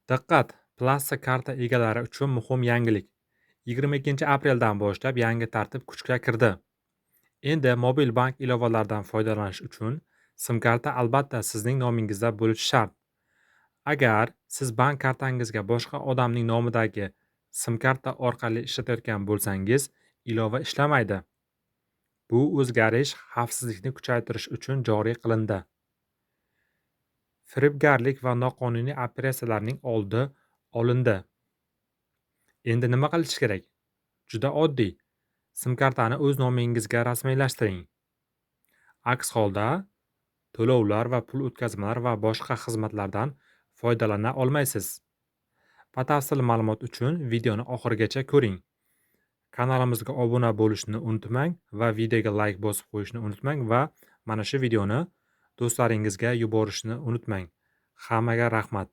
Diqqat! Plastik karta egalari uchun muhim yangilik. 22 apreldan boshlab yangi tartib kuchga kirdi. Endi mobil bank ilovalaridan foydalanish uchun sim karta albatta sizning nomingizda bo'lishi shart. Agar siz bank kartangizga boshqa odamning nomidagi sim karta orqali ishlatayotgan bo'lsangiz, ilova ishlamaydi. Bu o'zgarish xavfsizlikni kuchaytirish uchun joriy qilindi. Firibgarlik va noqonuniy operatsiyalarning oldi olindi. Endi nima qilish kerak? Juda oddiy. Sim kartani o'z nomingizga rasmiylashtiring. Aks holda to'lovlar va pul o'tkazmalar va boshqa xizmatlardan foydalana olmaysiz. Batafsil ma'lumot uchun videoni oxirigacha ko'ring. Kanalimizga obuna bo'lishni unutmang va videoga like bosib qo'yishni unutmang va mana shu videoni do'stlaringizga yuborishni unutmang. Hammaga rahmat.